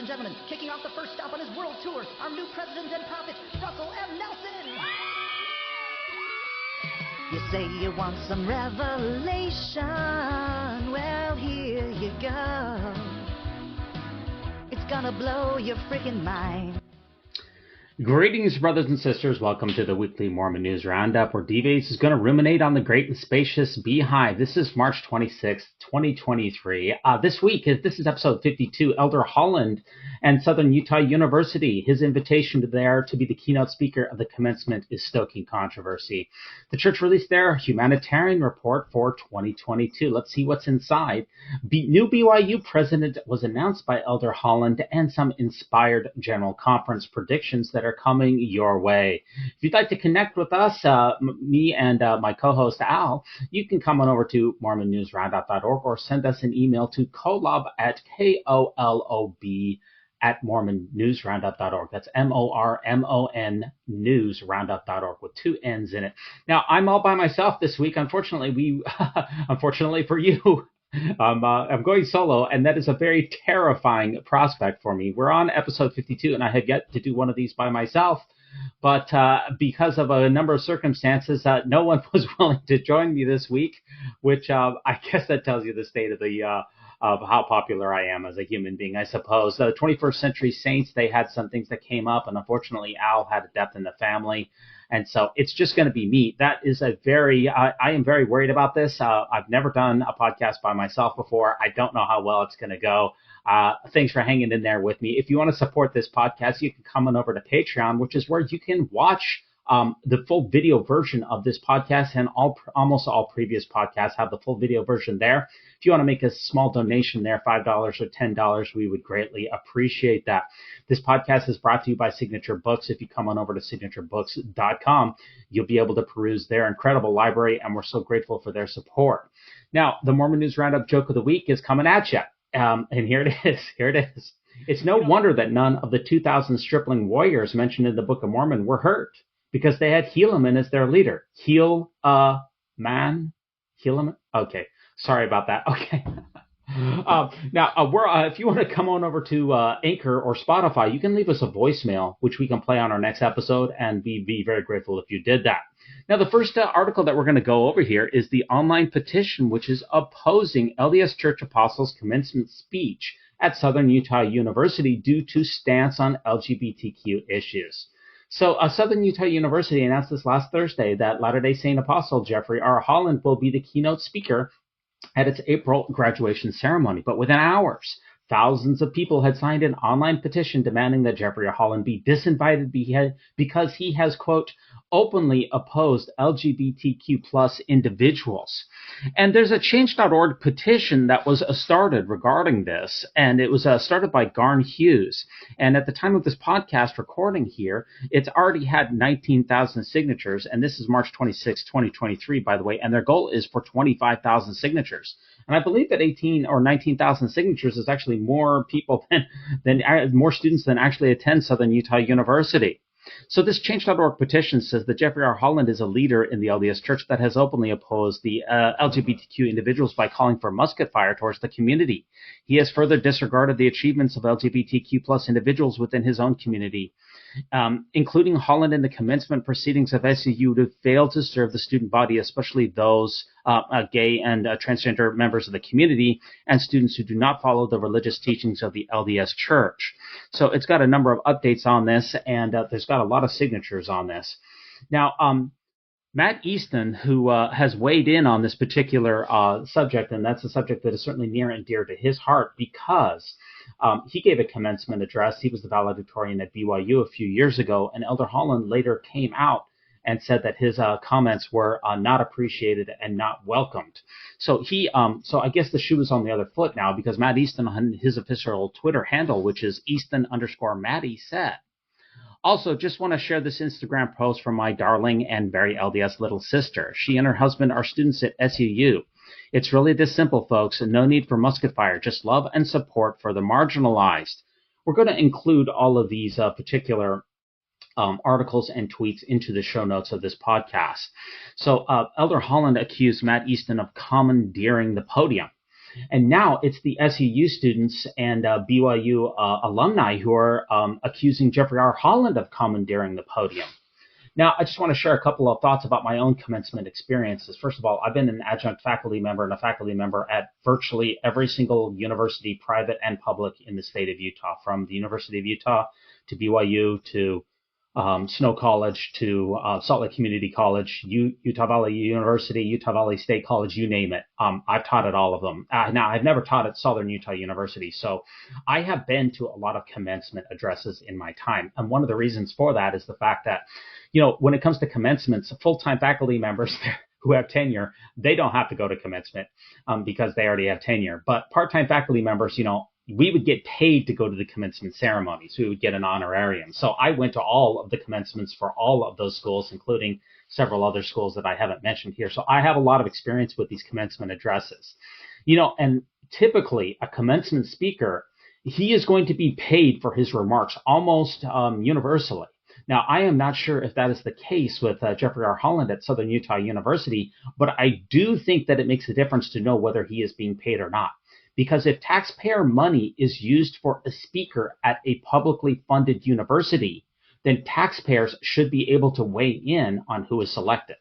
and gentlemen, kicking off the first stop on his world tour, our new president and prophet, Russell M. Nelson. You say you want some revelation. Well, here you go. It's gonna blow your freaking mind. Greetings, brothers and sisters. Welcome to the weekly Mormon News Roundup, where D-Base is going to ruminate on the great and spacious beehive. This is March 26th, 2023. This week, this is episode 52, Elder Holland and Southern Utah University. His invitation to there to be the keynote speaker of the Commencement is stoking controversy. The church released their Humanitarian Report for 2022. Let's see what's inside. New BYU President was announced by Elder Holland, and some inspired General Conference predictions that are coming your way. If you'd like to connect with us, me and my co-host Al, you can come on over to MormonNewsRoundup.org or send us an email to kolob at KOLOB@MormonNewsRoundup.org. That's MORMON newsroundup.org with two N's in it. Now, I'm all by myself this week. Unfortunately, unfortunately for you, I'm going solo, and that is a very terrifying prospect for me. We're on episode 52, and I had yet to do one of these by myself, but because of a number of circumstances, no one was willing to join me this week, which I guess that tells you the state of the of how popular I am as a human being, I suppose. The 21st Century Saints, they had some things that came up, and unfortunately, Al had a death in the family. And so it's just going to be me. That is a very, I am very worried about this. I've never done a podcast by myself before. I don't know how well it's going to go. Thanks for hanging in there with me. If you want to support this podcast, you can come on over to Patreon, which is where you can watch the full video version of this podcast, and almost all previous podcasts have the full video version there. If you want to make a small donation there, $5 or $10, we would greatly appreciate that. This podcast is brought to you by Signature Books. If you come on over to signaturebooks.com, you'll be able to peruse their incredible library, and we're so grateful for their support. Now, the Mormon News Roundup joke of the week is coming at you. And here it is. Here it is. It's no wonder that none of the 2,000 stripling warriors mentioned in the Book of Mormon were hurt, because they had Helaman as their leader. Helaman? Okay. Sorry about that. Okay. Now, if you want to come on over to Anchor or Spotify, you can leave us a voicemail, which we can play on our next episode, and be very grateful if you did that. Now, the first article that we're going to go over here is the online petition, which is opposing LDS Church Apostles' commencement speech at Southern Utah University due to stance on LGBTQ issues. So Southern Utah University announced this last Thursday that Latter-day Saint Apostle Jeffrey R. Holland will be the keynote speaker at its April graduation ceremony. But within hours, thousands of people had signed an online petition demanding that Jeffrey R. Holland be disinvited because he has, quote, openly opposed LGBTQ plus individuals. And there's a change.org petition that was started regarding this, and it was started by Garn Hughes. And at the time of this podcast recording here, it's already had 19,000 signatures, and this is March 26, 2023, by the way, and their goal is for 25,000 signatures. And I believe that 18 or 19,000 signatures is actually more people than more students than actually attend Southern Utah University. So this Change.org petition says that Jeffrey R. Holland is a leader in the LDS Church that has openly opposed the LGBTQ individuals by calling for musket fire towards the community. He has further disregarded the achievements of LGBTQ plus individuals within his own community, including Holland in the commencement proceedings of SUU to fail to serve the student body, especially those gay and transgender members of the community and students who do not follow the religious teachings of the LDS Church. So it's got a number of updates on this, and there's got a lot of signatures on this. Now, Matt Easton, who has weighed in on this particular subject, and that's a subject that is certainly near and dear to his heart because he gave a commencement address. He was the valedictorian at BYU a few years ago, and Elder Holland later came out and said that his comments were not appreciated and not welcomed. So so I guess the shoe is on the other foot now, because Matt Easton on his official Twitter handle, which is Easton_Matty, said, also, just want to share this Instagram post from my darling and very LDS little sister. She and her husband are students at SUU. It's really this simple, folks, and no need for musket fire, just love and support for the marginalized. We're going to include all of these particular articles and tweets into the show notes of this podcast. So Elder Holland accused Matt Easton of commandeering the podium. And now it's the SUU students and BYU alumni who are accusing Jeffrey R. Holland of commandeering the podium. Now, I just want to share a couple of thoughts about my own commencement experiences. First of all, I've been an adjunct faculty member and a faculty member at virtually every single university, private and public, in the state of Utah, from the University of Utah to BYU to Snow College to Salt Lake Community College, Utah Valley University, Utah Valley State College, you name it. I've taught at all of them. Now, I've never taught at Southern Utah University, so I have been to a lot of commencement addresses in my time. And one of the reasons for that is the fact that, when it comes to commencements, full-time faculty members who have tenure, they don't have to go to commencement because they already have tenure. But part-time faculty members, we would get paid to go to the commencement ceremonies. We would get an honorarium. So I went to all of the commencements for all of those schools, including several other schools that I haven't mentioned here. So I have a lot of experience with these commencement addresses. And typically a commencement speaker, he is going to be paid for his remarks almost universally. Now, I am not sure if that is the case with Jeffrey R. Holland at Southern Utah University, but I do think that it makes a difference to know whether he is being paid or not. Because if taxpayer money is used for a speaker at a publicly funded university, then taxpayers should be able to weigh in on who is selected.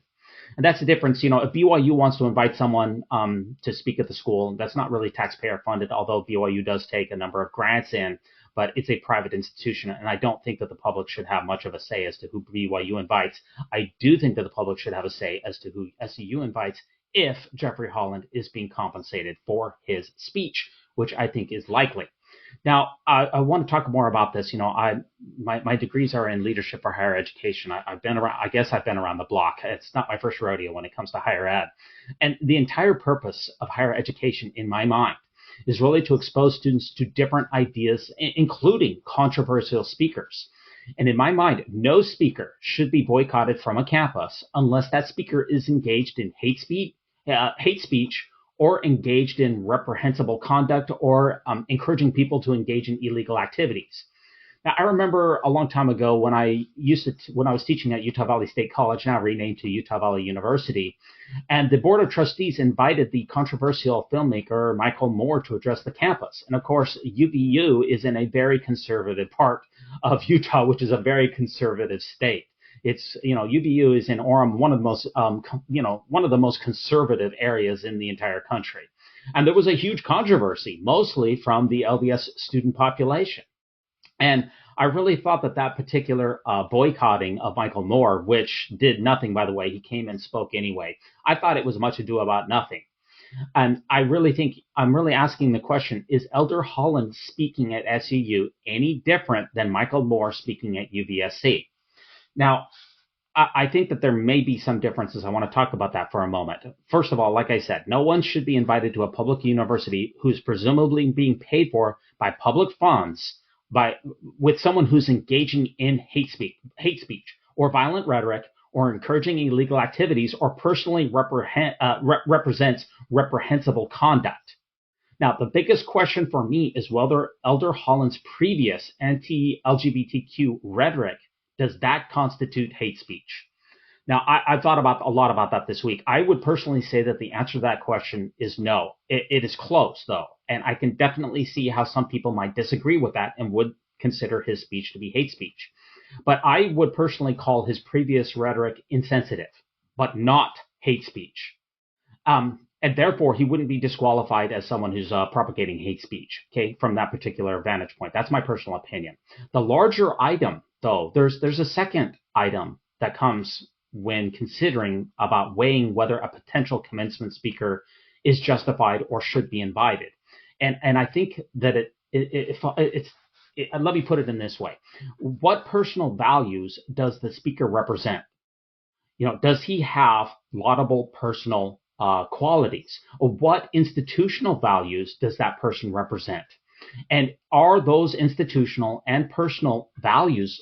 And that's the difference. If BYU wants to invite someone to speak at the school, that's not really taxpayer funded, although BYU does take a number of grants in, but it's a private institution, and I don't think that the public should have much of a say as to who BYU invites. I do think that the public should have a say as to who SUU invites if Jeffrey Holland is being compensated for his speech, which I think is likely. Now, I want to talk more about this. My degrees are in leadership for higher education. I've been around the block. It's not my first rodeo when it comes to higher ed. And the entire purpose of higher education, in my mind, is really to expose students to different ideas, including controversial speakers. And in my mind, no speaker should be boycotted from a campus unless that speaker is engaged in hate speech, or engaged in reprehensible conduct, or encouraging people to engage in illegal activities. Now, I remember a long time ago when I was teaching at Utah Valley State College, now renamed to Utah Valley University, and the Board of Trustees invited the controversial filmmaker Michael Moore to address the campus. And of course, UVU is in a very conservative part of Utah, which is a very conservative state. It's, UVU is in Orem, one of the most conservative areas in the entire country. And there was a huge controversy, mostly from the LDS student population. And I really thought that particular boycotting of Michael Moore, which did nothing, by the way, he came and spoke anyway, I thought it was much ado about nothing. And I'm really asking the question, is Elder Holland speaking at SUU any different than Michael Moore speaking at UVSC? Now, I think that there may be some differences. I want to talk about that for a moment. First of all, like I said, no one should be invited to a public university who's presumably being paid for by public funds with someone who's engaging in hate speech or violent rhetoric or encouraging illegal activities or personally represents reprehensible conduct. Now, the biggest question for me is whether Elder Holland's previous anti-LGBTQ rhetoric, does that constitute hate speech? Now, I've thought a lot about that this week. I would personally say that the answer to that question is no. It is close, though, and I can definitely see how some people might disagree with that and would consider his speech to be hate speech. But I would personally call his previous rhetoric insensitive, but not hate speech. And therefore, he wouldn't be disqualified as someone who's propagating hate speech, okay, from that particular vantage point. That's my personal opinion. The larger item, though, there's a second item that comes when considering about weighing whether a potential commencement speaker is justified or should be invited. And I think that let me put it in this way. What personal values does the speaker represent? Does he have laudable personal qualities? Or what institutional values does that person represent? And are those institutional and personal values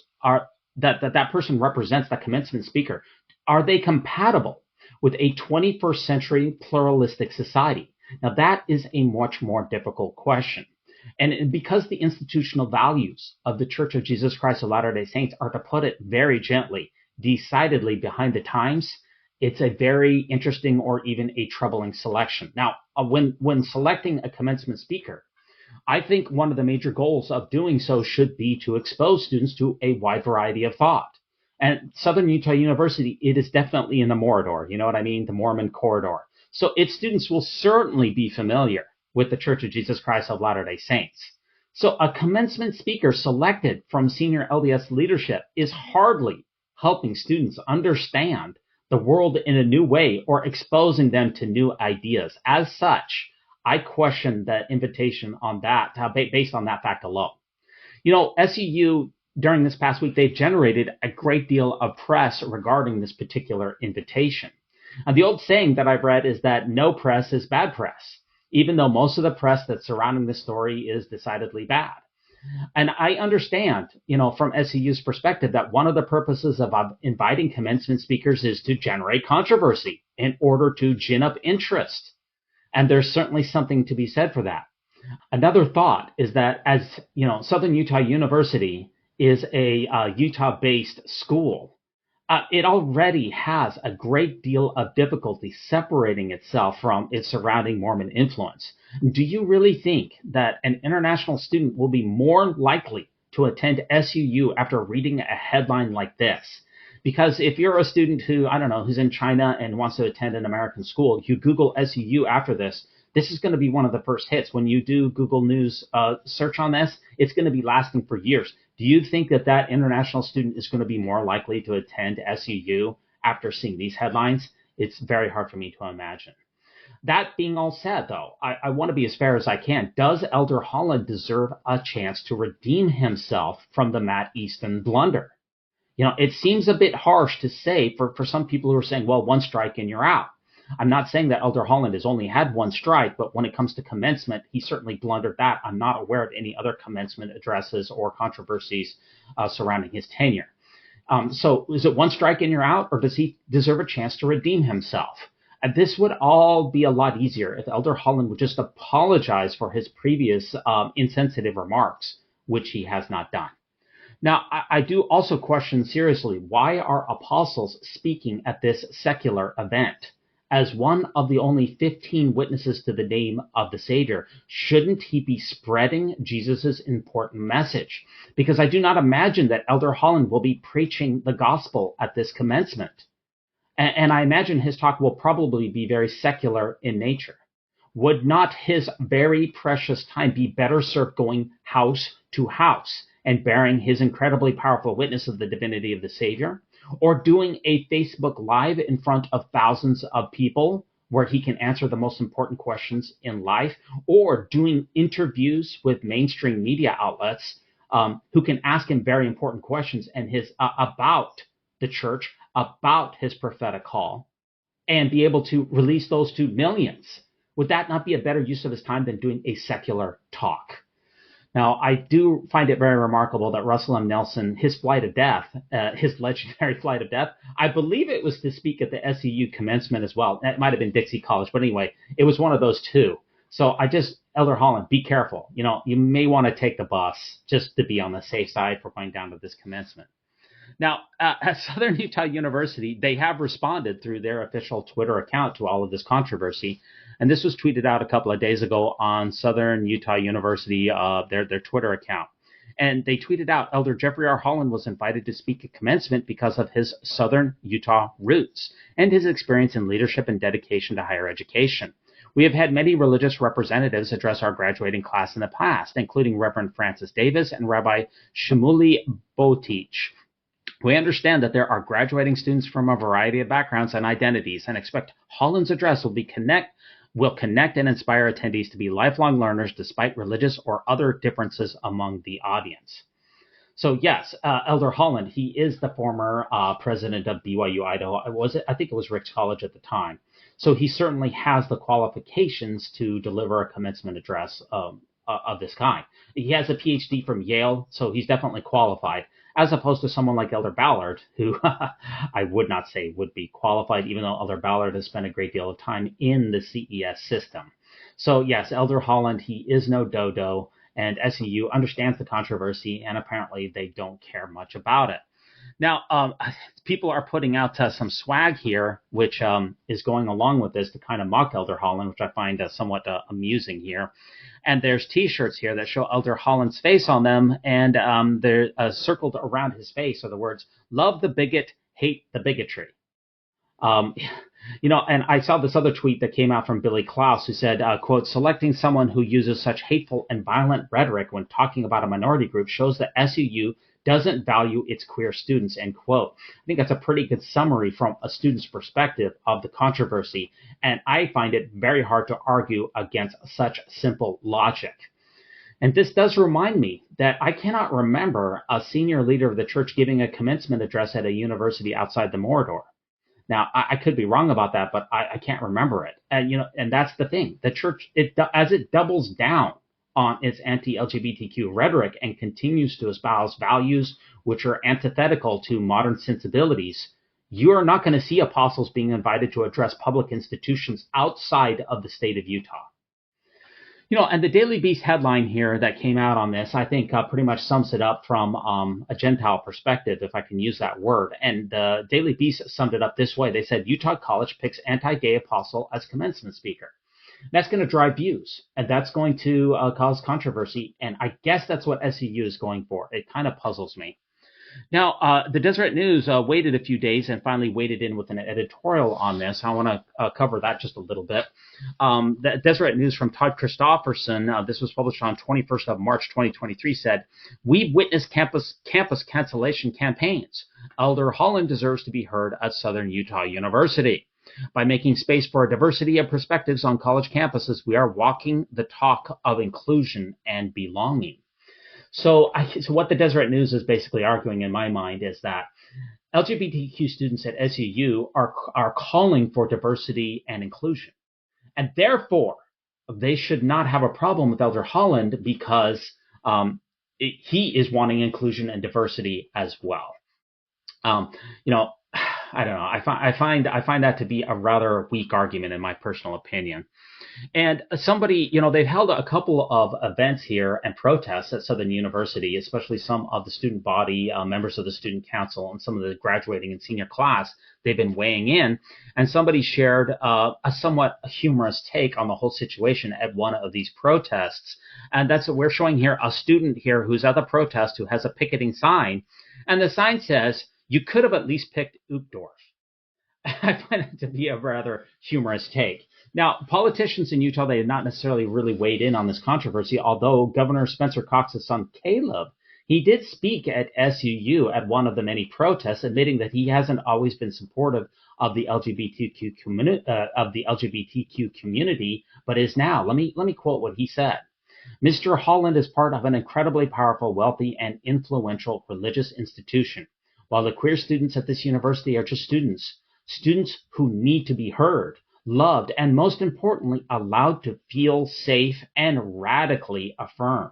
that person represents, that commencement speaker, are they compatible with a 21st century pluralistic society? Now, that is a much more difficult question. And because the institutional values of the Church of Jesus Christ of Latter-day Saints are, to put it very gently, decidedly behind the times, it's a very interesting or even a troubling selection. Now, when selecting a commencement speaker, I think one of the major goals of doing so should be to expose students to a wide variety of thought. And Southern Utah University, it is definitely in the Morador, you know what I mean, the Mormon corridor. So its students will certainly be familiar with the Church of Jesus Christ of Latter-day Saints. So a commencement speaker selected from senior LDS leadership is hardly helping students understand the world in a new way or exposing them to new ideas. As such, I question the invitation on that, based on that fact alone. You know, SUU, during this past week, they've generated a great deal of press regarding this particular invitation. And the old saying that I've read is that no press is bad press, even though most of the press that's surrounding this story is decidedly bad. And I understand, you know, from SUU's perspective, that one of the purposes of inviting commencement speakers is to generate controversy in order to gin up interest. And there's certainly something to be said for that. Another thought is that, as you know, Southern Utah University is a Utah-based school. It already has a great deal of difficulty separating itself from its surrounding Mormon influence. Do you really think that an international student will be more likely to attend SUU after reading a headline like this? Because if you're a student who, I don't know, who's in China and wants to attend an American school, you Google SUU after this, this is going to be one of the first hits. When you do Google News search on this, it's going to be lasting for years. Do you think that that international student is going to be more likely to attend SUU after seeing these headlines? It's very hard for me to imagine. That being all said, though, I want to be as fair as I can. Does Elder Holland deserve a chance to redeem himself from the Matt Easton blunder? You know, it seems a bit harsh to say for some people who are saying, well, one strike and you're out. I'm not saying that Elder Holland has only had one strike, but when it comes to commencement, he certainly blundered that. I'm not aware of any other commencement addresses or controversies surrounding his tenure. So is it one strike and you're out, or does he deserve a chance to redeem himself? And this would all be a lot easier if Elder Holland would just apologize for his previous insensitive remarks, which he has not done. Now, I do also question seriously, why are apostles speaking at this secular event? As one of the only 15 witnesses to the name of the Savior, shouldn't he be spreading Jesus' important message? Because I do not imagine that Elder Holland will be preaching the gospel at this commencement. And I imagine his talk will probably be very secular in nature. Would not his very precious time be better served going house to house and bearing his incredibly powerful witness of the divinity of the Savior? Or doing a Facebook Live in front of thousands of people where he can answer the most important questions in life? Or doing interviews with mainstream media outlets who can ask him very important questions and about the church, about his prophetic call, and be able to release those to millions? Would that not be a better use of his time than doing a secular talk? Now, I do find it very remarkable that Russell M. Nelson, his flight of death, his legendary flight of death, I believe it was to speak at the SUU commencement as well. It might have been Dixie College, but anyway, it was one of those two. So Elder Holland, be careful. You know, you may want to take the bus just to be on the safe side for going down to this commencement. Now, at Southern Utah University, they have responded through their official Twitter account to all of this controversy. And this was tweeted out a couple of days ago on Southern Utah University, their Twitter account. And they tweeted out, Elder Jeffrey R. Holland was invited to speak at commencement because of his Southern Utah roots and his experience in leadership and dedication to higher education. We have had many religious representatives address our graduating class in the past, including Reverend Francis Davis and Rabbi Shmuley Botich. We understand that there are graduating students from a variety of backgrounds and identities, and expect Holland's address will connect and inspire attendees to be lifelong learners despite religious or other differences among the audience. So yes, Elder Holland, he is the former president of BYU Idaho. I think it was Ricks College at the time. So he certainly has the qualifications to deliver a commencement address of this kind. He has a PhD from Yale, so he's definitely qualified, as opposed to someone like Elder Ballard, who I would not say would be qualified, even though Elder Ballard has spent a great deal of time in the CES system. So yes, Elder Holland, he is no dodo, and SUU understands the controversy, and apparently they don't care much about it. Now, people are putting out some swag here, which is going along with this to kind of mock Elder Holland, which I find somewhat amusing here. And there's T-shirts here that show Elder Holland's face on them, and they're circled around his face are the words, "Love the bigot, hate the bigotry." And I saw this other tweet that came out from Billy Klaus, who said, quote, "Selecting someone who uses such hateful and violent rhetoric when talking about a minority group shows that SUU doesn't value its queer students," end quote. I think that's a pretty good summary from a student's perspective of the controversy, and I find it very hard to argue against such simple logic. And this does remind me that I cannot remember a senior leader of the church giving a commencement address at a university outside the Morador. Now, I could be wrong about that, but I can't remember it. And that's the thing. The church, as it doubles down on its anti-LGBTQ rhetoric and continues to espouse values which are antithetical to modern sensibilities, you are not going to see apostles being invited to address public institutions outside of the state of Utah. And the Daily Beast headline here that came out on this, I think pretty much sums it up from a Gentile perspective, if I can use that word. And the Daily Beast summed it up this way. They said, Utah College picks anti-gay apostle as commencement speaker. That's going to drive views, and that's going to cause controversy. And I guess that's what SUU is going for. It kind of puzzles me. Now, the Deseret News waited a few days and finally waded in with an editorial on this. I want to cover that just a little bit. The Deseret News from Todd Christofferson, this was published on 21st of March 2023, said, "We've witnessed campus cancellation campaigns. Elder Holland deserves to be heard at Southern Utah University. By making space for a diversity of perspectives on college campuses, we are walking the talk of inclusion and belonging." So what the Deseret News is basically arguing in my mind is that LGBTQ students at SUU are calling for diversity and inclusion. And therefore, they should not have a problem with Elder Holland because he is wanting inclusion and diversity as well. I don't know. I find that to be a rather weak argument in my personal opinion. And somebody, they've held a couple of events here and protests at Southern University, especially some of the student body, members of the student council, and some of the graduating and senior class. They've been weighing in, and somebody shared a somewhat humorous take on the whole situation at one of these protests. And that's what we're showing here, a student here who's at the protest who has a picketing sign, and the sign says, "You could have at least picked Uchtdorf." I find it to be a rather humorous take. Now, politicians in Utah, they have not necessarily really weighed in on this controversy, although Governor Spencer Cox's son, Caleb, he did speak at SUU at one of the many protests, admitting that he hasn't always been supportive of the LGBTQ community, but is now. Let me quote what he said. "Mr. Holland is part of an incredibly powerful, wealthy, and influential religious institution. While the queer students at this university are just students who need to be heard, loved, and most importantly, allowed to feel safe and radically affirmed."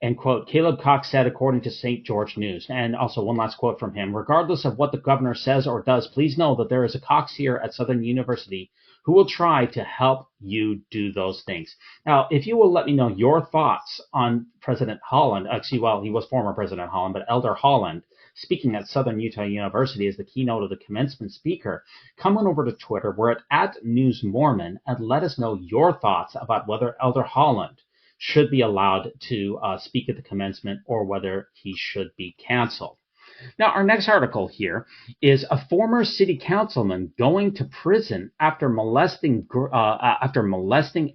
End quote. Caleb Cox said, according to St. George News. And also one last quote from him. "Regardless of what the governor says or does, please know that there is a Cox here at Southern University who will try to help you do those things." Now, if you will let me know your thoughts on President Holland, actually, well, he was former President Holland, but Elder Holland, speaking at Southern Utah University as the keynote of the commencement speaker, come on over to Twitter. We're at @NewsMormon, and let us know your thoughts about whether Elder Holland should be allowed to speak at the commencement or whether he should be canceled. Now, our next article here is a former city councilman going to prison after molesting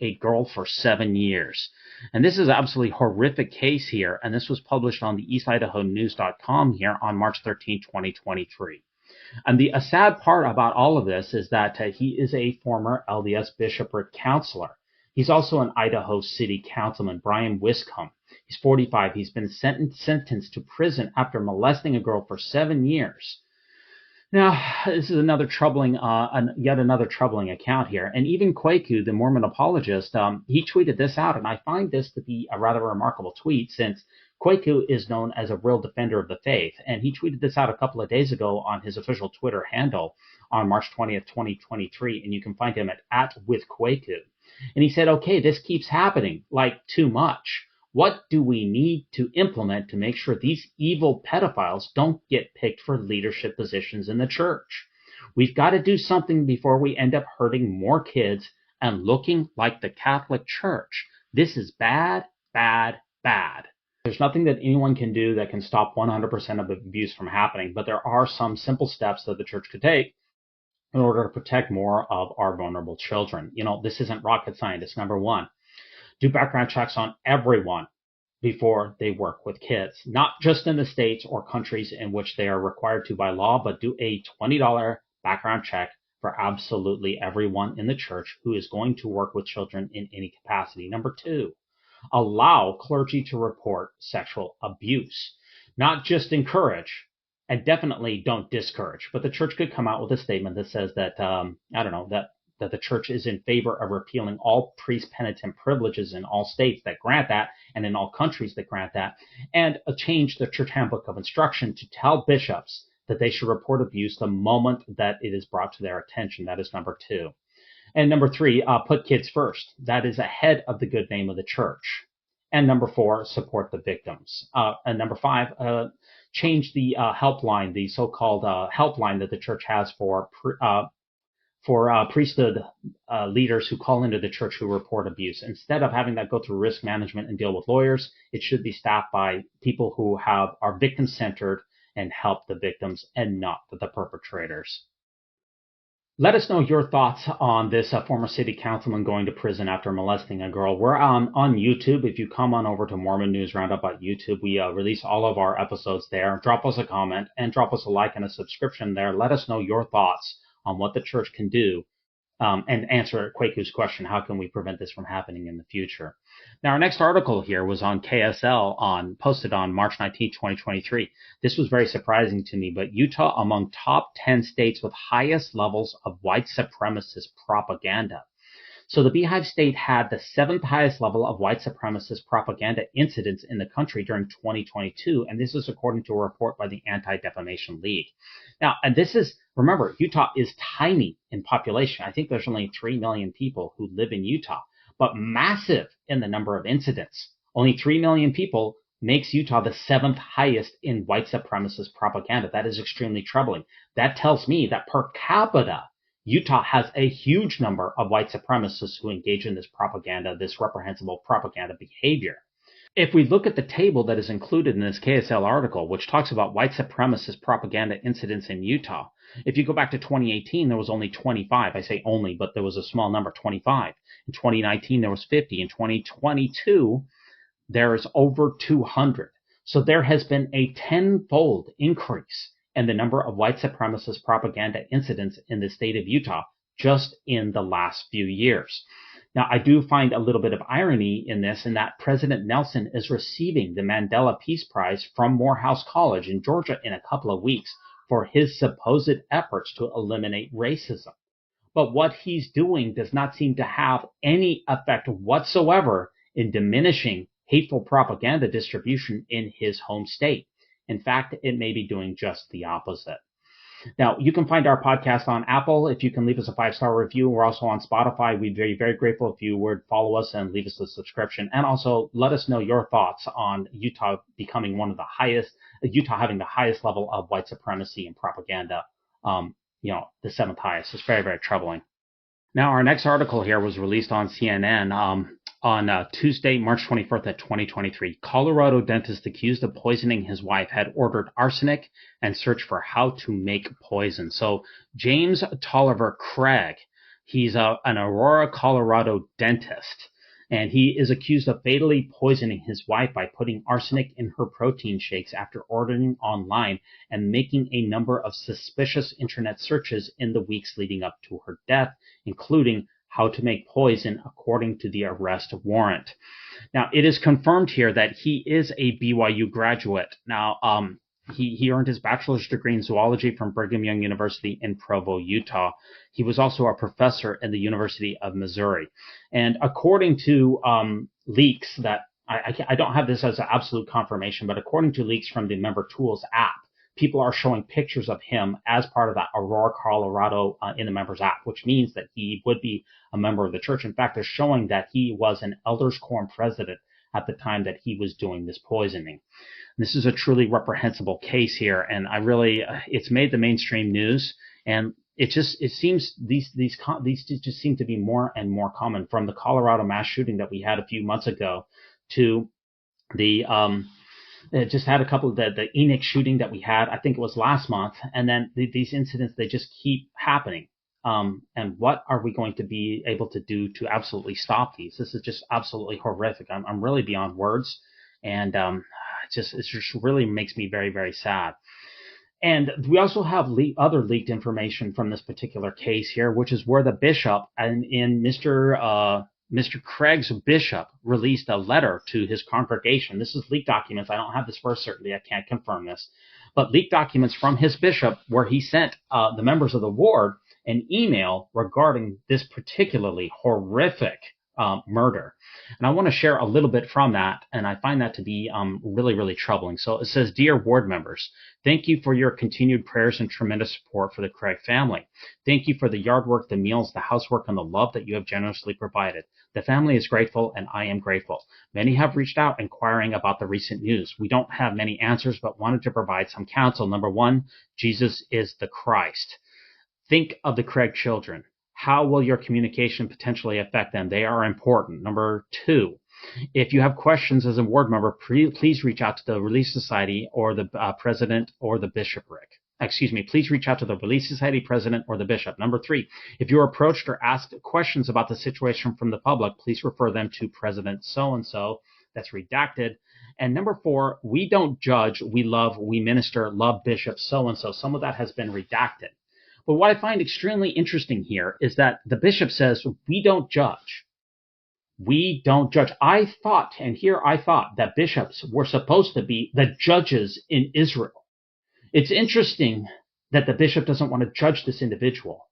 a girl for 7 years. And this is an absolutely horrific case here, and this was published on the eastidahonews.com here on March 13, 2023. And the sad part about all of this is that he is a former LDS bishopric counselor. He's also an Idaho city councilman, Brian Wiscombe. He's 45. He's been sentenced to prison after molesting a girl for 7 years. Now, this is yet another troubling account here. And even Kwaku, the Mormon apologist, he tweeted this out, and I find this to be a rather remarkable tweet since Kwaku is known as a real defender of the faith. And he tweeted this out a couple of days ago on his official Twitter handle on March 20th, 2023, and you can find him at @withKwaku. And he said, "Okay, this keeps happening, like too much. What do we need to implement to make sure these evil pedophiles don't get picked for leadership positions in the church? We've got to do something before we end up hurting more kids and looking like the Catholic Church. This is bad, bad, bad. There's nothing that anyone can do that can stop 100% of abuse from happening, but there are some simple steps that the church could take in order to protect more of our vulnerable children. This isn't rocket science. Number one, do background checks on everyone before they work with kids, not just in the states or countries in which they are required to by law, but do a $20 background check for absolutely everyone in the church who is going to work with children in any capacity. Number two, allow clergy to report sexual abuse, not just encourage, and definitely don't discourage. But the church could come out with a statement that says that, that the church is in favor of repealing all priest penitent privileges in all states that grant that and in all countries that grant that, and change the church handbook of instruction to tell bishops that they should report abuse the moment that it is brought to their attention. That is number two. And number three, put kids first. That is ahead of the good name of the church. And number four, support the victims. And number five, change the helpline, the so-called helpline that the church has for priesthood leaders who call into the church who report abuse. Instead of having that go through risk management and deal with lawyers, it should be staffed by people who are victim-centered and help the victims and not the perpetrators. Let us know your thoughts on this former city councilman going to prison after molesting a girl. We're on YouTube. If you come on over to Mormon News Roundup on YouTube, we release all of our episodes there. Drop us a comment and drop us a like and a subscription there. Let us know your thoughts on what the church can do and answer Kwaku's question, how can we prevent this from happening in the future? Now, our next article here was on KSL, posted on March 19, 2023. This was very surprising to me, but Utah among top 10 states with highest levels of white supremacist propaganda. So the Beehive State had the 7th highest level of white supremacist propaganda incidents in the country during 2022, and this is according to a report by the Anti-Defamation League. Now, and this is, remember, Utah is tiny in population. I think there's only 3 million people who live in Utah, but massive in the number of incidents. Only 3 million people makes Utah the 7th highest in white supremacist propaganda. That is extremely troubling. That tells me that per capita, Utah has a huge number of white supremacists who engage in this propaganda, this reprehensible propaganda behavior. If we look at the table that is included in this KSL article, which talks about white supremacist propaganda incidents in Utah, if you go back to 2018, there was only 25. I say only, but there was a small number, 25. In 2019, there was 50. In 2022, there is over 200. So there has been a tenfold increase in the number of white supremacist propaganda incidents in the state of Utah just in the last few years. Now, I do find a little bit of irony in this, in that President Nelson is receiving the Mandela Peace Prize from Morehouse College in Georgia in a couple of weeks for his supposed efforts to eliminate racism. But what he's doing does not seem to have any effect whatsoever in diminishing hateful propaganda distribution in his home state. In fact, it may be doing just the opposite. Now, you can find our podcast on Apple if you can leave us a 5-star review. We're also on Spotify. We'd be very, very grateful if you would follow us and leave us a subscription. And also let us know your thoughts on Utah becoming Utah having the highest level of white supremacy and propaganda, the 7th highest. It's very, very troubling. Now, our next article here was released on CNN on Tuesday, March 24th of 2023. Colorado dentist accused of poisoning his wife had ordered arsenic and searched for how to make poison. So James Tolliver Craig, he's an Aurora, Colorado dentist, and he is accused of fatally poisoning his wife by putting arsenic in her protein shakes after ordering online and making a number of suspicious internet searches in the weeks leading up to her death, including how to make poison according to the arrest warrant. Now, it is confirmed here that he is a BYU graduate. Now, he earned his bachelor's degree in zoology from Brigham Young University in Provo, Utah. He was also a professor at the University of Missouri. And according to leaks that, I don't have this as an absolute confirmation, but according to leaks from the Member Tools app, people are showing pictures of him as part of that Aurora, Colorado in the members app, which means that he would be a member of the church. In fact, they're showing that he was an Elders Quorum president at the time that he was doing this poisoning. This is a truly reprehensible case here, and it's made the mainstream news, and it seems these just seem to be more and more common, from the Colorado mass shooting that we had a few months ago to the just had a couple of the Enoch shooting that we had, I think it was last month, and then these incidents, they just keep happening. And what are we going to be able to do to absolutely stop these? This is just absolutely horrific. I'm really beyond words, and it just really makes me very, very sad. And we also have other leaked information from this particular case here, which is where the bishop and in Mr. Craig's bishop released a letter to his congregation. This is leaked documents. I don't have this for certainty. I can't confirm this. But leaked documents from his bishop where he sent the members of the ward an email regarding this particularly horrific murder. And I want to share a little bit from that, and I find that to be really, really troubling. So it says, "Dear ward members, thank you for your continued prayers and tremendous support for the Craig family. Thank you for the yard work, the meals, the housework, and the love that you have generously provided. The family is grateful, and I am grateful. Many have reached out inquiring about the recent news. We don't have many answers, but wanted to provide some counsel. Number one, Jesus is the Christ. Think of the Craig children. How will your communication potentially affect them? They are important. Number two, if you have questions as a ward member, please reach out to the Relief Society or the president or the bishopric. Please reach out to the Relief Society president or the bishop. Number three, if you are approached or asked questions about the situation from the public, please refer them to President so-and-so. That's redacted. And number four, we don't judge, we love, we minister, love Bishop so-and-so. Some of that has been redacted. But what I find extremely interesting here is that the bishop says, we don't judge. We don't judge. I thought that bishops were supposed to be the judges in Israel. It's interesting that the bishop doesn't want to judge this individual,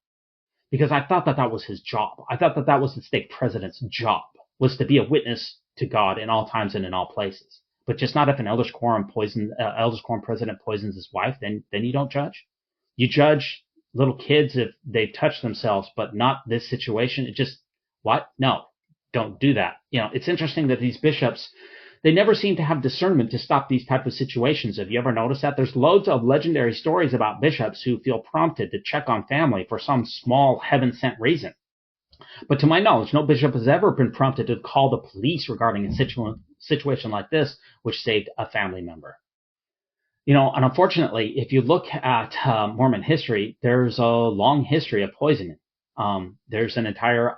because I thought that that was his job. I thought that that was the stake president's job, was to be a witness to God in all times and in all places. But just not if an elders quorum president poisons his wife, then you don't judge. You judge little kids if they've touched themselves, but not this situation. It just, what? No, don't do that. It's interesting that these bishops, they never seem to have discernment to stop these type of situations. Have you ever noticed that? There's loads of legendary stories about bishops who feel prompted to check on family for some small heaven-sent reason. But to my knowledge, no bishop has ever been prompted to call the police regarding a situation like this, which saved a family member. And unfortunately, if you look at Mormon history, there's a long history of poisoning. There's an entire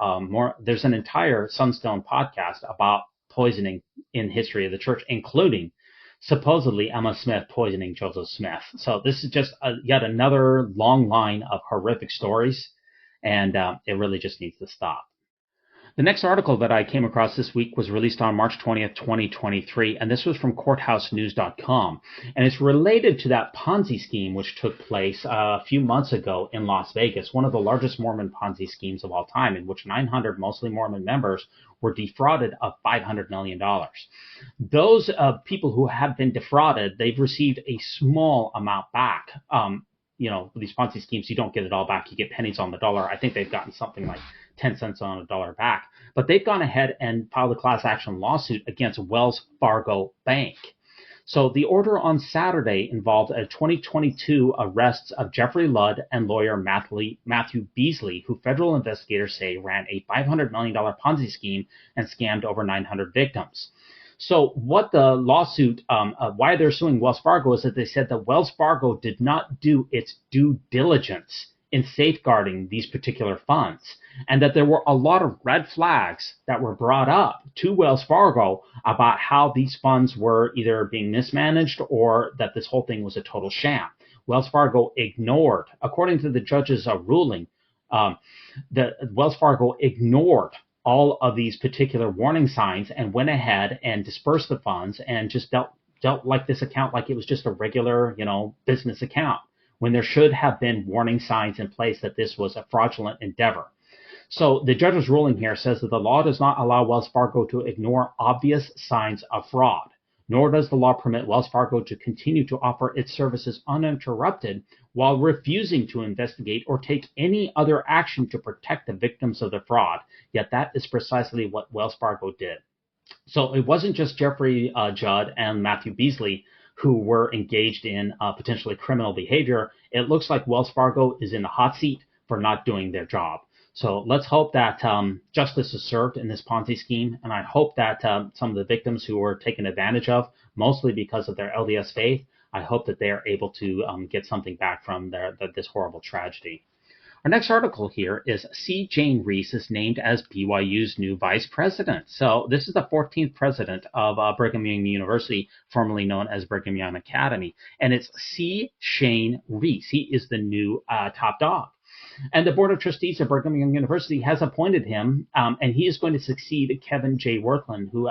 Sunstone podcast about poisoning in history of the church, including supposedly Emma Smith poisoning Joseph Smith. So this is just yet another long line of horrific stories, and it really just needs to stop. The next article that I came across this week was released on March 20th, 2023, and this was from courthousenews.com. And it's related to that Ponzi scheme which took place a few months ago in Las Vegas, one of the largest Mormon Ponzi schemes of all time, in which 900 mostly Mormon members were defrauded of $500 million. Those people who have been defrauded, they've received a small amount back. These Ponzi schemes, you don't get it all back. You get pennies on the dollar. I think they've gotten something like 10 cents on a dollar back. But they've gone ahead and filed a class action lawsuit against Wells Fargo Bank. So the order on Saturday involved a 2022 arrests of Jeffrey Ludd and lawyer Matthew Beasley, who federal investigators say ran a $500 million Ponzi scheme and scammed over 900 victims. So what the lawsuit, why they're suing Wells Fargo, is that they said that Wells Fargo did not do its due diligence in safeguarding these particular funds, and that there were a lot of red flags that were brought up to Wells Fargo about how these funds were either being mismanaged or that this whole thing was a total sham. Wells Fargo ignored, according to the judge's ruling, Wells Fargo ignored all of these particular warning signs and went ahead and dispersed the funds and just dealt like this account like it was just a regular, business account, when there should have been warning signs in place that this was a fraudulent endeavor. So the judge's ruling here says that the law does not allow Wells Fargo to ignore obvious signs of fraud, nor does the law permit Wells Fargo to continue to offer its services uninterrupted while refusing to investigate or take any other action to protect the victims of the fraud. Yet that is precisely what Wells Fargo did. So it wasn't just Jeffrey Judd and Matthew Beasley who were engaged in potentially criminal behavior. It looks like Wells Fargo is in the hot seat for not doing their job. So let's hope that justice is served in this Ponzi scheme. And I hope that some of the victims who were taken advantage of, mostly because of their LDS faith, I hope that they are able to get something back from this horrible tragedy. Our next article here is C. Jane Reese is named as BYU's new vice president. So this is the 14th president of Brigham Young University, formerly known as Brigham Young Academy. And it's C. Shane Reese. He is the new top dog. And the Board of Trustees of Brigham Young University has appointed him, and he is going to succeed Kevin J. Worthen, who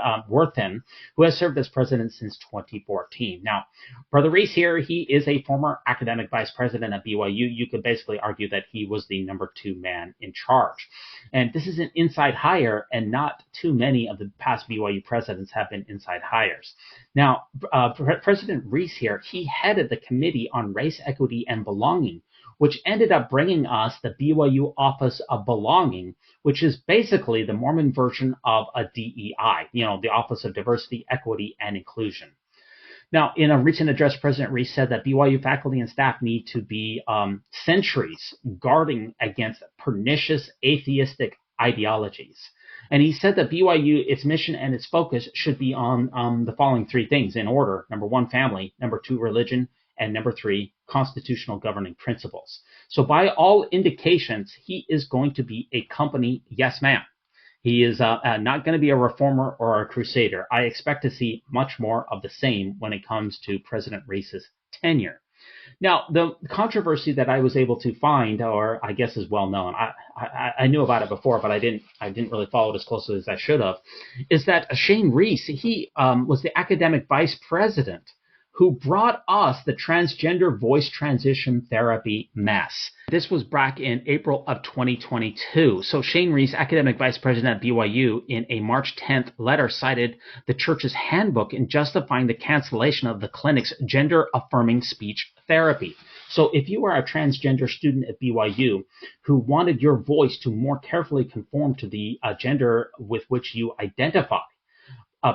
has served as president since 2014. Now, Brother Reese here, he is a former academic vice president at BYU. You could basically argue that he was the number 2 man in charge. And this is an inside hire, and not too many of the past BYU presidents have been inside hires. Now, President Reese here, he headed the Committee on Race, Equity, and Belonging, which ended up bringing us the BYU Office of Belonging, which is basically the Mormon version of a DEI, the Office of Diversity, Equity, and Inclusion. Now, in a recent address, President Reese said that BYU faculty and staff need to be sentries guarding against pernicious atheistic ideologies. And he said that BYU, its mission and its focus should be on the following 3 things in order. Number 1, family. Number 2, religion. And number 3, constitutional governing principles. So by all indications, he is going to be a company yes man. He is not going to be a reformer or a crusader. I expect to see much more of the same when it comes to President Reese's tenure. Now, the controversy that I was able to find, or I guess is well known, I knew about it before, but I didn't really follow it as closely as I should have, is that Shane Reese, he was the academic vice president who brought us the transgender voice transition therapy mess. This was back in April of 2022. So Shane Reese, academic vice president at BYU, in a March 10th letter cited the church's handbook in justifying the cancellation of the clinic's gender-affirming speech therapy. So if you are a transgender student at BYU who wanted your voice to more carefully conform to the gender with which you identify,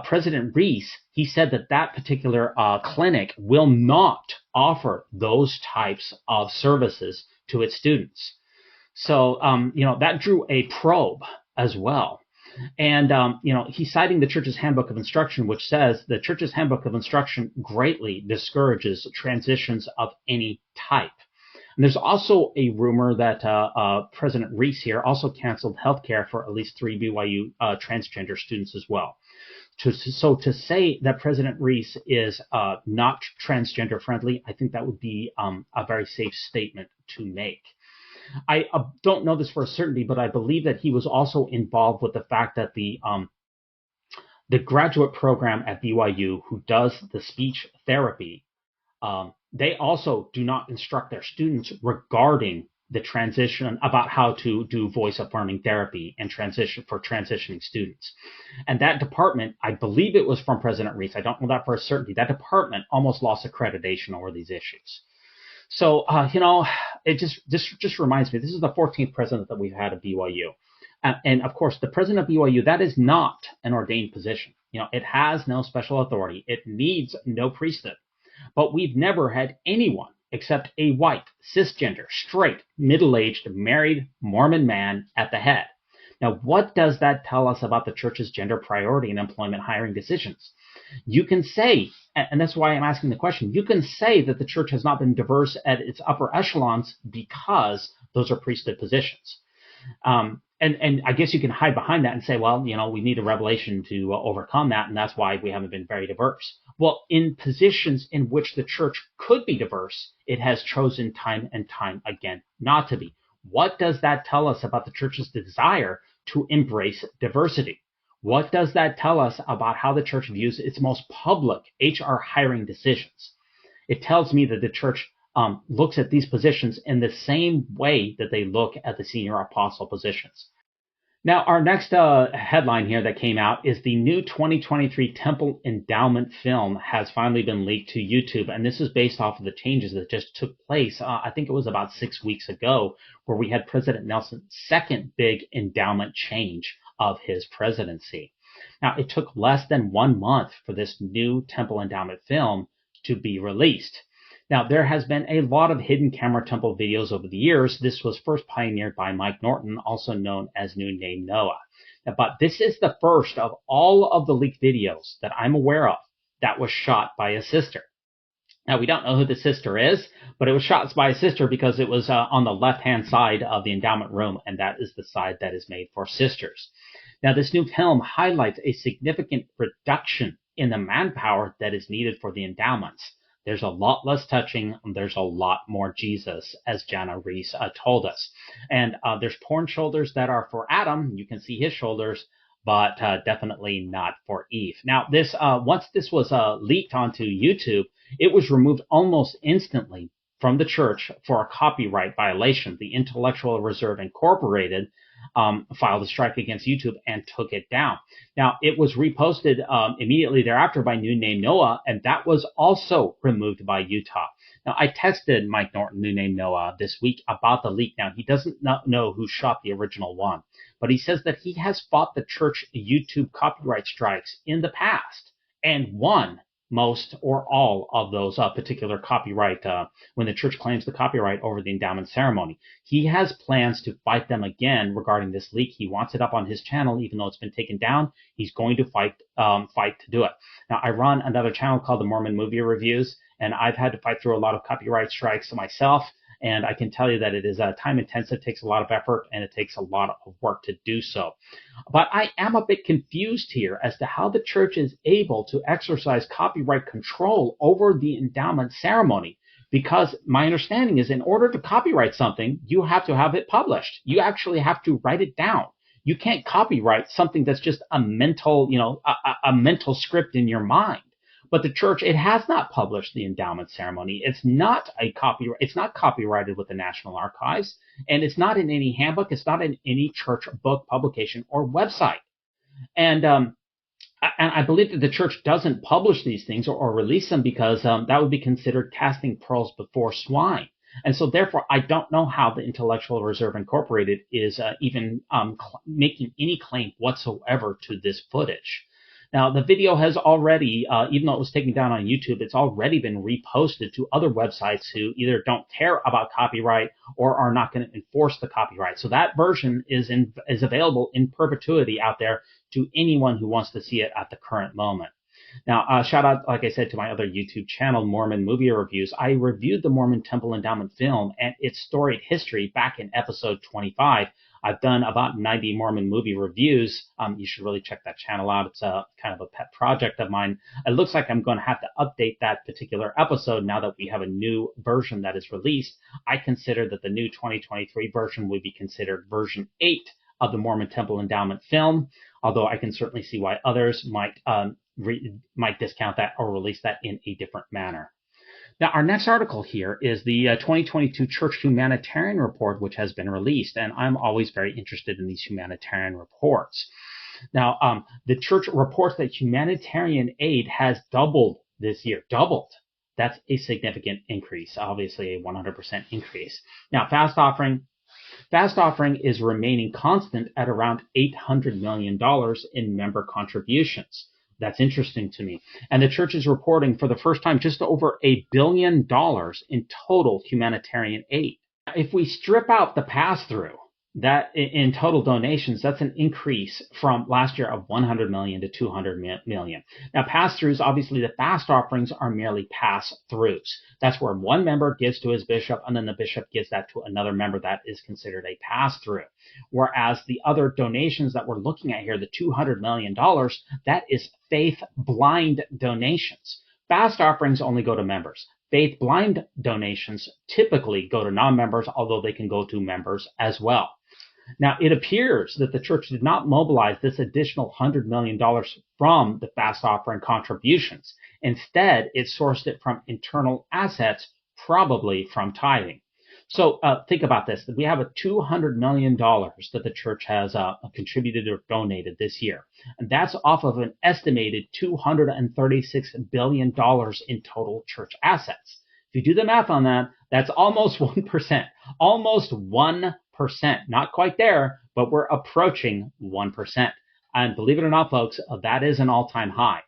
President Reese, he said that particular clinic will not offer those types of services to its students. So, that drew a probe as well. And, he's citing the church's handbook of instruction, which says the church's handbook of instruction greatly discourages transitions of any type. And there's also a rumor that President Reese here also canceled healthcare for at least 3 BYU transgender students as well. So to say that President Reese is not transgender friendly, I think that would be a very safe statement to make. I don't know this for a certainty, but I believe that he was also involved with the fact that the graduate program at BYU who does the speech therapy, they also do not instruct their students regarding the transition, about how to do voice affirming therapy and transitioning students. And that department, I believe it was from President Reese, I don't know that for a certainty, that department almost lost accreditation over these issues. So, it just reminds me, this is the 14th president that we've had at BYU. And of course, the president of BYU, that is not an ordained position. It has no special authority. It needs no priesthood. But we've never had anyone except a white, cisgender, straight, middle-aged, married Mormon man at the head. Now, what does that tell us about the church's gender priority and employment hiring decisions? You can say, and that's why I'm asking the question, you can say that the church has not been diverse at its upper echelons because those are priesthood positions. And I guess you can hide behind that and say, well, we need a revelation to overcome that, and that's why we haven't been very diverse. Well, in positions in which the church could be diverse, it has chosen time and time again not to be. What does that tell us about the church's desire to embrace diversity? What does that tell us about how the church views its most public HR hiring decisions? It tells me that the church looks at these positions in the same way that they look at the senior apostle positions. Now, our next headline here that came out is the new 2023 Temple Endowment film has finally been leaked to YouTube. And this is based off of the changes that just took place. I think it was about 6 weeks ago, where we had President Nelson's second big endowment change of his presidency. Now, it took less than 1 month for this new temple endowment film to be released. Now, there has been a lot of hidden camera temple videos over the years. This was first pioneered by Mike Norton, also known as New Name Noah. But this is the first of all of the leaked videos that I'm aware of that was shot by a sister. Now, we don't know who the sister is, but it was shot by a sister because it was on the left-hand side of the endowment room, and that is the side that is made for sisters. Now, this new film highlights a significant reduction in the manpower that is needed for the endowments. There's a lot less touching, and there's a lot more Jesus, as Jana Reese told us. And there's porn shoulders that are for Adam. You can see his shoulders, but definitely not for Eve. Now, this once this was leaked onto YouTube, it was removed almost instantly from the church for a copyright violation. The Intellectual Reserve Incorporated filed a strike against YouTube and took it down. Now, it was reposted immediately thereafter by New Name Noah, and that was also removed by Utah. Now, I texted Mike Norton, New Name Noah, this week about the leak. Now, he doesn't know who shot the original one, but he says that he has fought the church YouTube copyright strikes in the past and won most or all of those particular copyright when the church claims the copyright over the endowment ceremony. He has plans to fight them again regarding this leak. He wants it up on his channel, even though it's been taken down. He's going to fight to do it. Now, I run another channel called the Mormon Movie Reviews, and I've had to fight through a lot of copyright strikes myself. And I can tell you that it is time intensive, takes a lot of effort, and it takes a lot of work to do so. But I am a bit confused here as to how the church is able to exercise copyright control over the endowment ceremony. Because my understanding is in order to copyright something, you have to have it published. You actually have to write it down. You can't copyright something that's just a mental, a mental script in your mind. But the church, it has not published the endowment ceremony. It's not copyrighted with the National Archives, and it's not in any handbook. It's not in any church book, publication, or website. And I believe that the church doesn't publish these things or release them because that would be considered casting pearls before swine. And so, therefore, I don't know how the Intellectual Reserve Incorporated is even making any claim whatsoever to this footage. Now, the video has already, even though it was taken down on YouTube, it's already been reposted to other websites who either don't care about copyright or are not going to enforce the copyright. So that version is available in perpetuity out there to anyone who wants to see it at the current moment. Now, shout out, like I said, to my other YouTube channel, Mormon Movie Reviews. I reviewed the Mormon Temple Endowment film and its storied history back in episode 25. I've done about 90 Mormon movie reviews. You should really check that channel out. It's a kind of a pet project of mine. It looks like I'm going to have to update that particular episode now that we have a new version that is released. I consider that the new 2023 version would be considered version 8 of the Mormon Temple Endowment film, although I can certainly see why others might discount that or release that in a different manner. Now, our next article here is the 2022 Church Humanitarian Report, which has been released, and I'm always very interested in these humanitarian reports. Now, the church reports that humanitarian aid has doubled this year. Doubled. That's a significant increase, obviously a 100% increase. Now, fast offering is remaining constant at around $800 million in member contributions. That's interesting to me. And the church is reporting for the first time just over $1 billion in total humanitarian aid. If we strip out the pass-through, that in total donations, that's an increase from last year of 100 million to 200 million. Now, pass-throughs, obviously the fast offerings are merely pass-throughs. That's where one member gives to his bishop, and then the bishop gives that to another member. That is considered a pass-through. Whereas the other donations that we're looking at here, the $200 million, that is faith-blind donations. Fast offerings only go to members. Faith-blind donations typically go to non-members, although they can go to members as well. Now, it appears that the church did not mobilize this additional $100 million from the fast offering contributions. Instead, it sourced it from internal assets, probably from tithing. So think about this. We have a $200 million that the church has contributed or donated this year. And that's off of an estimated $236 billion in total church assets. If you do the math on that, that's almost 1%. Almost 1%. Not quite there, but we're approaching 1%. And believe it or not, folks, that is an all-time high.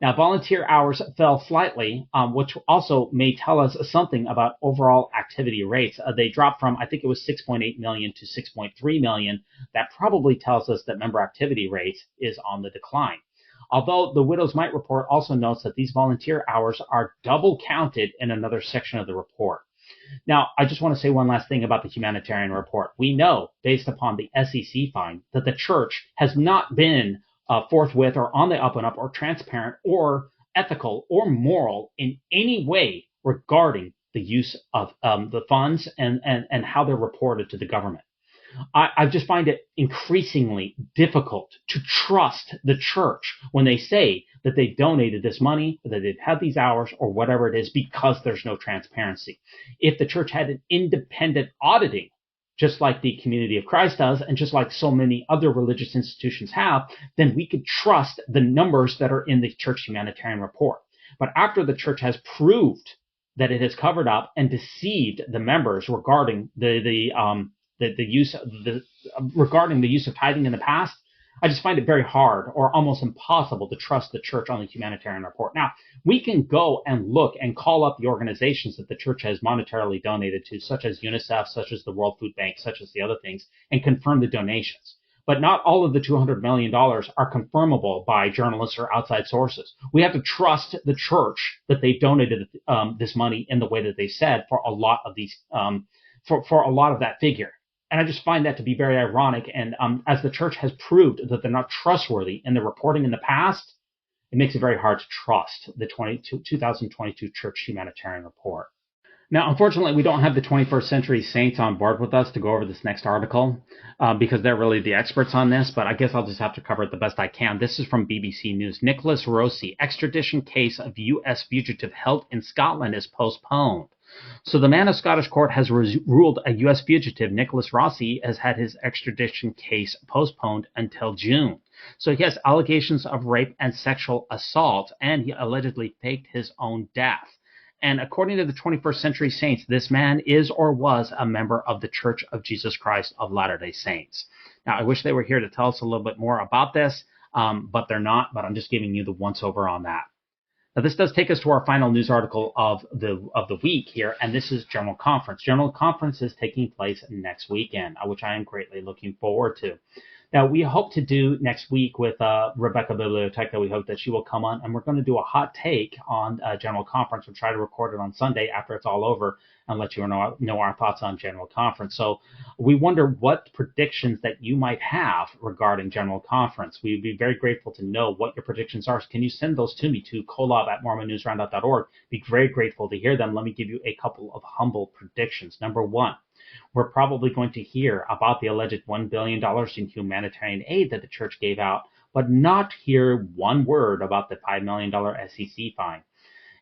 Now, volunteer hours fell slightly, which also may tell us something about overall activity rates. They dropped from, I think it was 6.8 million to 6.3 million. That probably tells us that member activity rate is on the decline. Although the Widow's Mite report also notes that these volunteer hours are double counted in another section of the report. Now, I just want to say one last thing about the Humanitarian Report. We know, based upon the SEC find, that the church has not been forthwith or on the up and up or transparent or ethical or moral in any way regarding the use of the funds and how they're reported to the government. I just find it increasingly difficult to trust the church when they say that they donated this money, that they've had these hours, or whatever it is, because there's no transparency. If the church had an independent auditing, just like the Community of Christ does, and just like so many other religious institutions have, then we could trust the numbers that are in the Church Humanitarian Report. But after the church has proved that it has covered up and deceived the members regarding regarding the use of tithing in the past, I just find it very hard or almost impossible to trust the church on the Humanitarian Report. Now, we can go and look and call up the organizations that the church has monetarily donated to, such as UNICEF, such as the World Food Bank, such as the other things, and confirm the donations. But not all of the $200 million are confirmable by journalists or outside sources. We have to trust the church that they donated this money in the way that they said for a lot of these, for a lot of that figure. And I just find that to be very ironic. And as the church has proved that they're not trustworthy in the reporting in the past, it makes it very hard to trust the 2022 Church Humanitarian Report. Now, unfortunately, we don't have the 21st Century Saints on board with us to go over this next article because they're really the experts on this, but I guess I'll just have to cover it the best I can. This is from BBC News. Nicholas Rossi, extradition case of U.S. fugitive held in Scotland is postponed. So the man of Scottish court has ruled a U.S. fugitive, Nicholas Rossi, has had his extradition case postponed until June. So he has allegations of rape and sexual assault, and he allegedly faked his own death. And according to the 21st Century Saints, this man is or was a member of the Church of Jesus Christ of Latter-day Saints. Now, I wish they were here to tell us a little bit more about this, but they're not, but I'm just giving you the once-over on that. Now, this does take us to our final news article of the week here, and this is General Conference. General Conference is taking place next weekend, which I am greatly looking forward to. Now, we hope to do next week with Rebecca Biblioteca. We hope that she will come on, and we're going to do a hot take on General Conference. We'll try to record it on Sunday after it's all over and let you know our thoughts on General Conference. So we wonder what predictions that you might have regarding General Conference. We'd be very grateful to know what your predictions are. So can you send those to me to kolob@mormonnewsroundup.org? Be very grateful to hear them. Let me give you a couple of humble predictions. Number one, we're probably going to hear about the alleged $1 billion in humanitarian aid that the church gave out, but not hear one word about the $5 million SEC fine.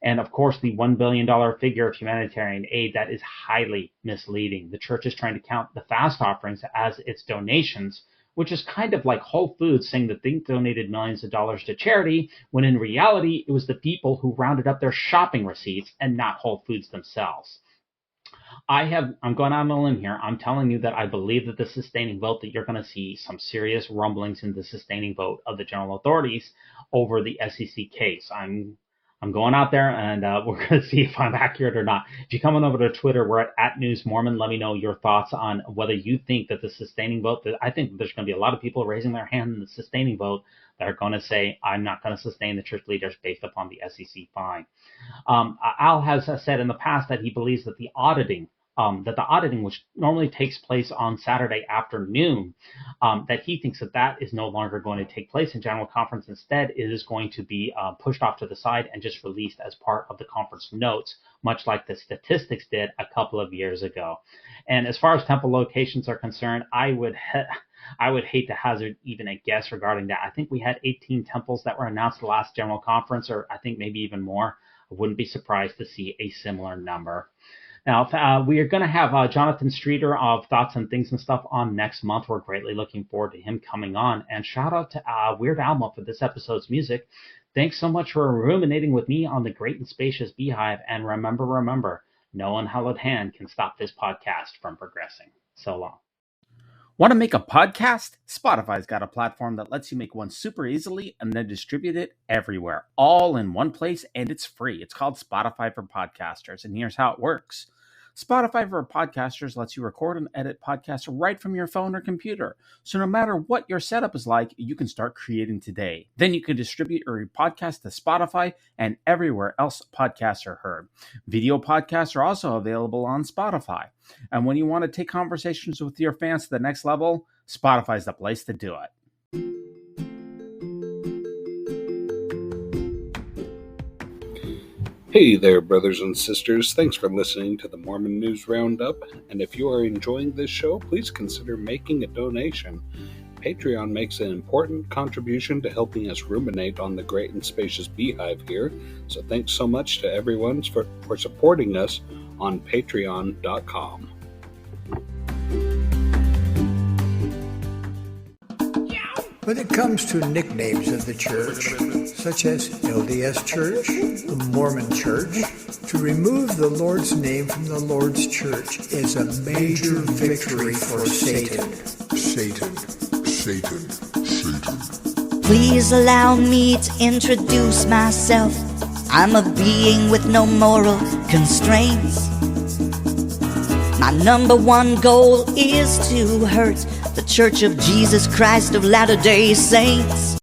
And of course, the $1 billion figure of humanitarian aid, that is highly misleading. The church is trying to count the fast offerings as its donations, which is kind of like Whole Foods saying that they donated millions of dollars to charity, when in reality, it was the people who rounded up their shopping receipts and not Whole Foods themselves. I'm going out on a limb here. I'm telling you that I believe that the sustaining vote, that you're going to see some serious rumblings in the sustaining vote of the general authorities over the SEC case. I'm going out there, and we're going to see if I'm accurate or not. If you come on over to Twitter, we're at @NewsMormon. Let me know your thoughts on whether you think that the sustaining vote, that I think there's going to be a lot of people raising their hand in the sustaining vote that are going to say, I'm not going to sustain the church leaders based upon the SEC fine. Al has said in the past that he believes that the auditing, which normally takes place on Saturday afternoon, that he thinks that is no longer going to take place in General Conference. Instead, it is going to be pushed off to the side and just released as part of the conference notes, much like the statistics did a couple of years ago. And as far as temple locations are concerned, I would hate to hazard even a guess regarding that. I think we had 18 temples that were announced the last General Conference, or I think maybe even more. I wouldn't be surprised to see a similar number. Now, we are going to have Jonathan Streeter of Thoughts and Things and Stuff on next month. We're greatly looking forward to him coming on. And shout out to Weird Alma for this episode's music. Thanks so much for ruminating with me on the great and spacious beehive. And remember, no unhallowed hand can stop this podcast from progressing. So long. Want to make a podcast? Spotify's got a platform that lets you make one super easily and then distribute it everywhere, all in one place, and it's free. It's called Spotify for Podcasters, and here's how it works. Spotify for Podcasters lets you record and edit podcasts right from your phone or computer. So no matter what your setup is like, you can start creating today. Then you can distribute your podcast to Spotify and everywhere else podcasts are heard. Video podcasts are also available on Spotify. And when you want to take conversations with your fans to the next level, Spotify is the place to do it. Hey there, brothers and sisters. Thanks for listening to the Mormon News Roundup. And if you are enjoying this show, please consider making a donation. Patreon makes an important contribution to helping us ruminate on the great and spacious beehive here. So thanks so much to everyone for supporting us on patreon.com. When it comes to nicknames of the church, such as LDS Church, the Mormon Church, to remove the Lord's name from the Lord's church is a major victory for Satan. Satan. Please allow me to introduce myself. I'm a being with no moral constraints. My number one goal is to hurt the Church of Jesus Christ of Latter-day Saints.